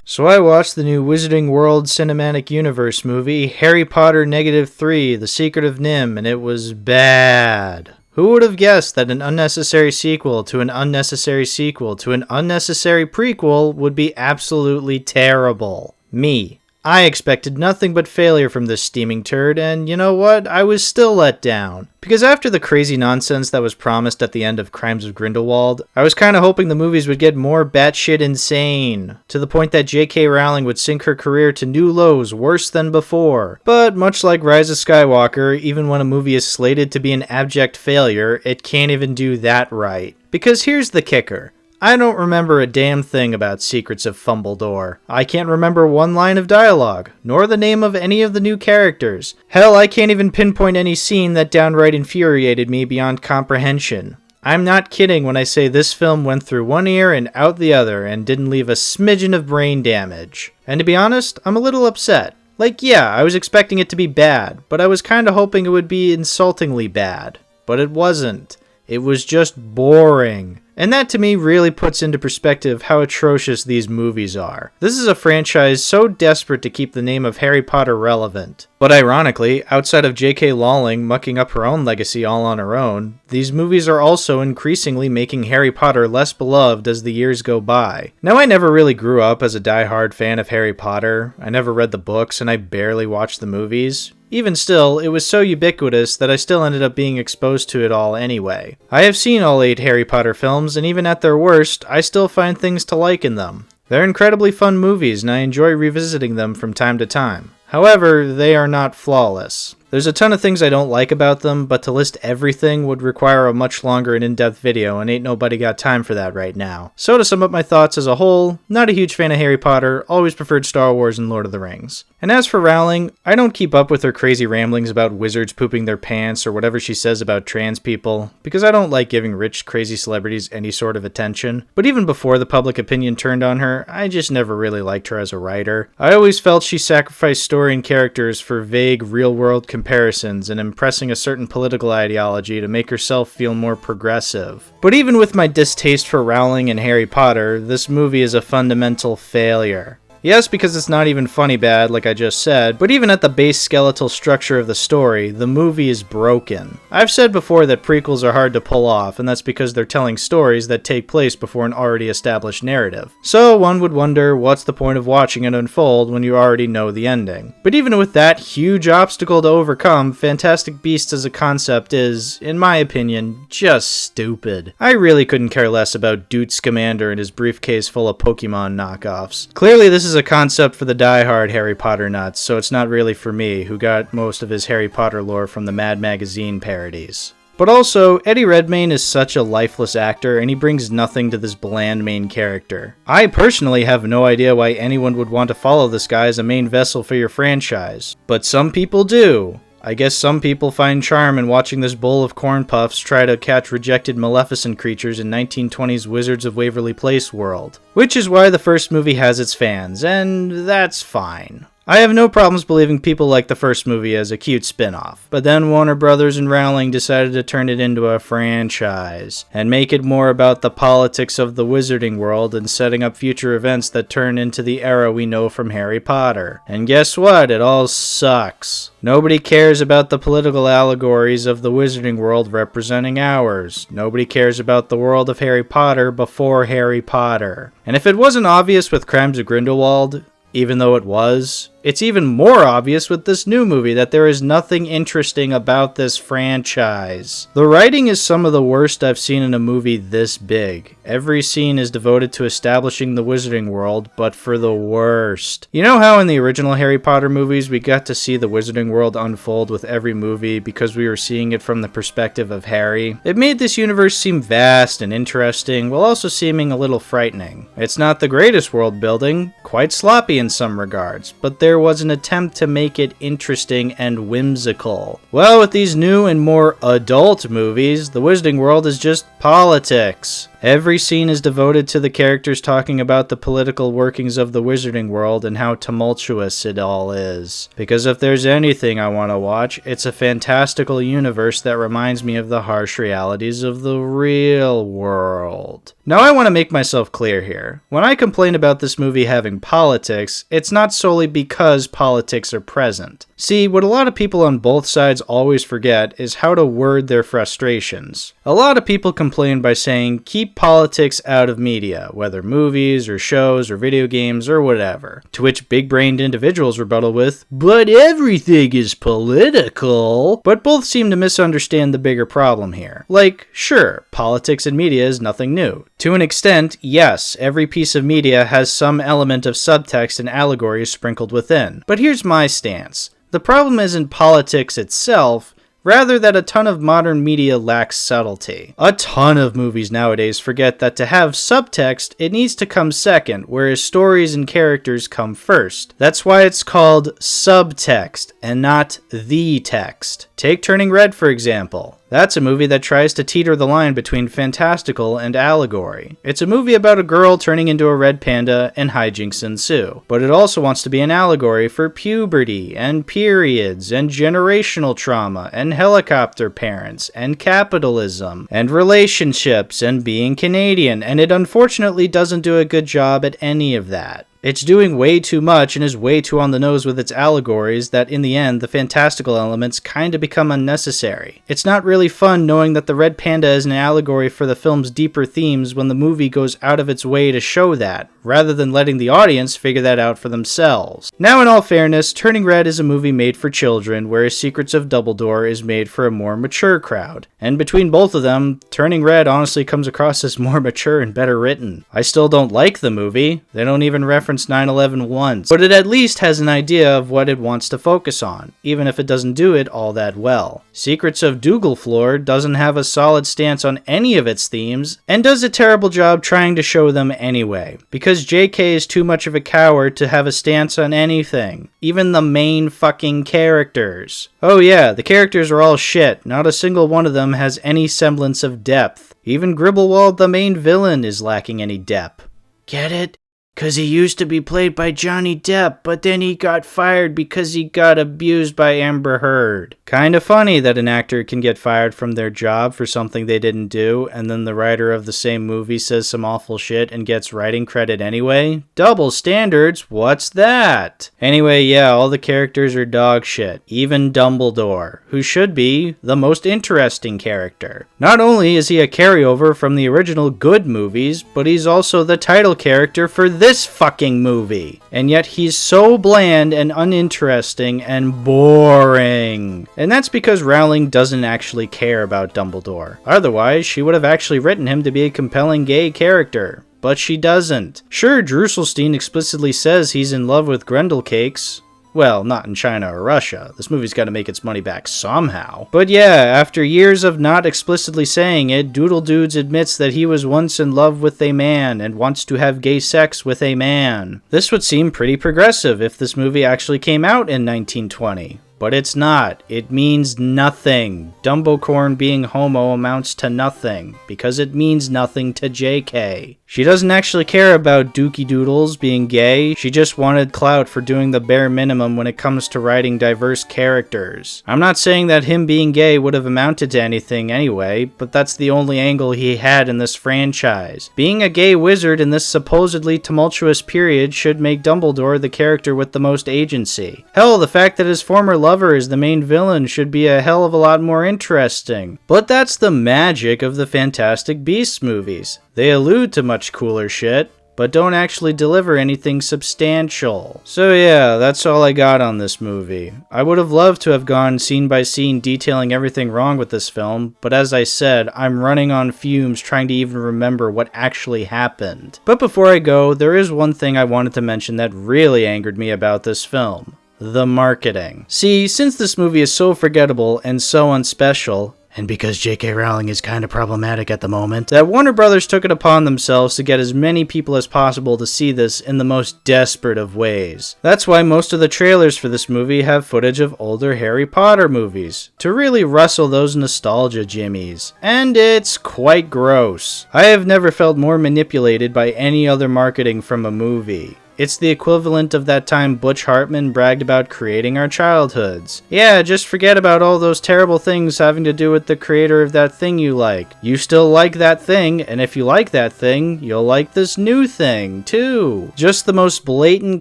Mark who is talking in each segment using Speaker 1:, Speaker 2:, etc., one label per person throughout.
Speaker 1: So I watched the new Wizarding World Cinematic Universe movie, Harry Potter -3, The Secret of NIMH, and it was bad. Who would have guessed that an unnecessary sequel to an unnecessary sequel to an unnecessary prequel would be absolutely terrible? Me. I expected nothing but failure from this steaming turd, and you know what? I was still let down. Because after the crazy nonsense that was promised at the end of Crimes of Grindelwald, I was kinda hoping the movies would get more batshit insane, to the point that J.K. Rowling would sink her career to new lows worse than before. But much like Rise of Skywalker, even when a movie is slated to be an abject failure, it can't even do that right. Because here's the kicker. I don't remember a damn thing about Secrets of Fumbledore. I can't remember one line of dialogue, nor the name of any of the new characters. Hell, I can't even pinpoint any scene that downright infuriated me beyond comprehension. I'm not kidding when I say this film went through one ear and out the other and didn't leave a smidgen of brain damage. And to be honest, I'm a little upset. Like, yeah, I was expecting it to be bad, but I was kinda hoping it would be insultingly bad. But it wasn't. It was just boring. And that to me really puts into perspective how atrocious these movies are. This is a franchise so desperate to keep the name of Harry Potter relevant. But ironically, outside of J.K. Rowling mucking up her own legacy all on her own, these movies are also increasingly making Harry Potter less beloved as the years go by. Now, I never really grew up as a die-hard fan of Harry Potter. I never read the books and I barely watched the movies. Even still, it was so ubiquitous that I still ended up being exposed to it all anyway. I have seen all 8 Harry Potter films, and even at their worst, I still find things to like in them. They're incredibly fun movies, and I enjoy revisiting them from time to time. However, they are not flawless. There's a ton of things I don't like about them, but to list everything would require a much longer and in-depth video, and ain't nobody got time for that right now. So to sum up my thoughts as a whole, not a huge fan of Harry Potter, always preferred Star Wars and Lord of the Rings. And as for Rowling, I don't keep up with her crazy ramblings about wizards pooping their pants or whatever she says about trans people, because I don't like giving rich, crazy celebrities any sort of attention. But even before the public opinion turned on her, I just never really liked her as a writer. I always felt she sacrificed story and characters for vague, real-world comparisons and impressing a certain political ideology to make herself feel more progressive. But even with my distaste for Rowling and Harry Potter, this movie is a fundamental failure. Yes, because it's not even funny bad, like I just said, but even at the base skeletal structure of the story, the movie is broken. I've said before that prequels are hard to pull off, and that's because they're telling stories that take place before an already established narrative. So one would wonder, what's the point of watching it unfold when you already know the ending? But even with that huge obstacle to overcome, Fantastic Beasts as a concept is, in my opinion, just stupid. I really couldn't care less about Doot Scamander and his briefcase full of Pokemon knockoffs. Clearly this is a concept for the die-hard Harry Potter nuts, so it's not really for me, who got most of his Harry Potter lore from the Mad Magazine parodies. But also, Eddie Redmayne is such a lifeless actor, and he brings nothing to this bland main character. I personally have no idea why anyone would want to follow this guy as a main vessel for your franchise, but some people do. I guess some people find charm in watching this bowl of corn puffs try to catch rejected Maleficent creatures in 1920s Wizards of Waverly Place world. Which is why the first movie has its fans, and that's fine. I have no problems believing people like the first movie as a cute spin-off, but then Warner Brothers and Rowling decided to turn it into a franchise, and make it more about the politics of the wizarding world and setting up future events that turn into the era we know from Harry Potter. And guess what? It all sucks. Nobody cares about the political allegories of the wizarding world representing ours. Nobody cares about the world of Harry Potter before Harry Potter. And if it wasn't obvious with Crimes of Grindelwald, even though it was, it's even more obvious with this new movie that there is nothing interesting about this franchise. The writing is some of the worst I've seen in a movie this big. Every scene is devoted to establishing the wizarding world, but for the worst. You know how in the original Harry Potter movies we got to see the wizarding world unfold with every movie because we were seeing it from the perspective of Harry? It made this universe seem vast and interesting, while also seeming a little frightening. It's not the greatest world building, quite sloppy in some regards, but there was an attempt to make it interesting and whimsical. Well, with these new and more adult movies, the wizarding world is just politics. Every scene is devoted to the characters talking about the political workings of the wizarding world and how tumultuous it all is. Because if there's anything I want to watch, it's a fantastical universe that reminds me of the harsh realities of the real world. Now I want to make myself clear here. When I complain about this movie having politics, it's not solely because politics are present. See, what a lot of people on both sides always forget is how to word their frustrations. A lot of people complain by saying, keep politics out of media, whether movies or shows or video games or whatever. To which big-brained individuals rebuttal with, but everything is political. But both seem to misunderstand the bigger problem here. Like, sure, politics in media is nothing new. To an extent, yes, every piece of media has some element of subtext and allegory sprinkled within. But here's my stance. The problem isn't politics itself, rather that a ton of modern media lacks subtlety. A ton of movies nowadays forget that to have subtext, it needs to come second, whereas stories and characters come first. That's why it's called subtext, and not the text. Take Turning Red, for example. That's a movie that tries to teeter the line between fantastical and allegory. It's a movie about a girl turning into a red panda and hijinks ensue. But it also wants to be an allegory for puberty and periods and generational trauma and helicopter parents and capitalism and relationships and being Canadian, and it unfortunately doesn't do a good job at any of that. It's doing way too much and is way too on the nose with its allegories that in the end, the fantastical elements kinda become unnecessary. It's not really fun knowing that the red panda is an allegory for the film's deeper themes when the movie goes out of its way to show that, rather than letting the audience figure that out for themselves. Now in all fairness, Turning Red is a movie made for children, whereas Secrets of Dumbledore is made for a more mature crowd. And between both of them, Turning Red honestly comes across as more mature and better written. I still don't like the movie. They don't even reference 9/11 once, but it at least has an idea of what it wants to focus on, even if it doesn't do it all that well. Secrets of Dumbledore doesn't have a solid stance on any of its themes, and does a terrible job trying to show them anyway, because JK is too much of a coward to have a stance on anything, even the main fucking characters. Oh yeah, the characters are all shit, not a single one of them has any semblance of depth. Even Gribblewald, the main villain, is lacking any depth. Get it? 'Cause he used to be played by Johnny Depp, but then he got fired because he got abused by Amber Heard. Kinda funny that an actor can get fired from their job for something they didn't do, and then the writer of the same movie says some awful shit and gets writing credit anyway? Double standards, what's that? Anyway, yeah, all the characters are dog shit. Even Dumbledore, who should be the most interesting character. Not only is he a carryover from the original good movies, but he's also the title character for this fucking movie. And yet he's so bland and uninteresting and boring. And that's because Rowling doesn't actually care about Dumbledore. Otherwise, she would have actually written him to be a compelling gay character. But she doesn't. Sure, Drusselstein explicitly says he's in love with Grendel cakes. Well, not in China or Russia. This movie's got to make its money back somehow. But yeah, after years of not explicitly saying it, Doodle Dudes admits that he was once in love with a man and wants to have gay sex with a man. This would seem pretty progressive if this movie actually came out in 1920. But it's not. It means nothing. Dumbocorn being homo amounts to nothing, because it means nothing to JK. She doesn't actually care about Dookie Doodles being gay, she just wanted clout for doing the bare minimum when it comes to writing diverse characters. I'm not saying that him being gay would have amounted to anything anyway, but that's the only angle he had in this franchise. Being a gay wizard in this supposedly tumultuous period should make Dumbledore the character with the most agency. Hell, the fact that his former lover is the main villain should be a hell of a lot more interesting. But that's the magic of the Fantastic Beasts movies. They allude to much cooler shit, but don't actually deliver anything substantial. So yeah, that's all I got on this movie. I would have loved to have gone scene by scene detailing everything wrong with this film, but as I said, I'm running on fumes trying to even remember what actually happened. But before I go, there is one thing I wanted to mention that really angered me about this film. The marketing. See, since this movie is so forgettable and so unspecial, and because J.K. Rowling is kind of problematic at the moment, that Warner Brothers took it upon themselves to get as many people as possible to see this in the most desperate of ways. That's why most of the trailers for this movie have footage of older Harry Potter movies, to really rustle those nostalgia jimmies. And it's quite gross. I have never felt more manipulated by any other marketing from a movie. It's the equivalent of that time Butch Hartman bragged about creating our childhoods. Yeah, just forget about all those terrible things having to do with the creator of that thing you like. You still like that thing, and if you like that thing, you'll like this new thing, too. Just the most blatant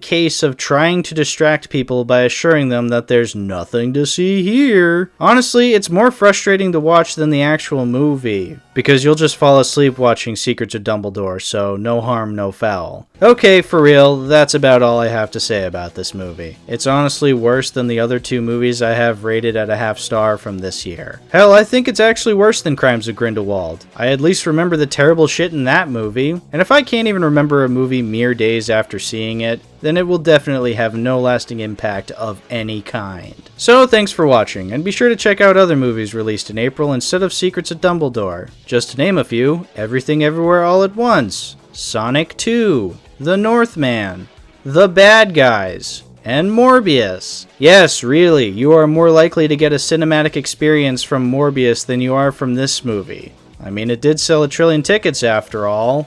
Speaker 1: case of trying to distract people by assuring them that there's nothing to see here. Honestly, it's more frustrating to watch than the actual movie, because you'll just fall asleep watching Secrets of Dumbledore, so no harm, no foul. Okay, for real, that's about all I have to say about this movie. It's honestly worse than the other two movies I have rated at a half star from this year. Hell, I think it's actually worse than Crimes of Grindelwald. I at least remember the terrible shit in that movie, and if I can't even remember a movie mere days after seeing it, then it will definitely have no lasting impact of any kind. So thanks for watching, and be sure to check out other movies released in April instead of Secrets of Dumbledore. Just to name a few: Everything Everywhere All at Once, Sonic 2, The Northman, The Bad Guys, and Morbius. Yes, really, you are more likely to get a cinematic experience from Morbius than you are from this movie. I mean, it did sell 1 trillion tickets after all.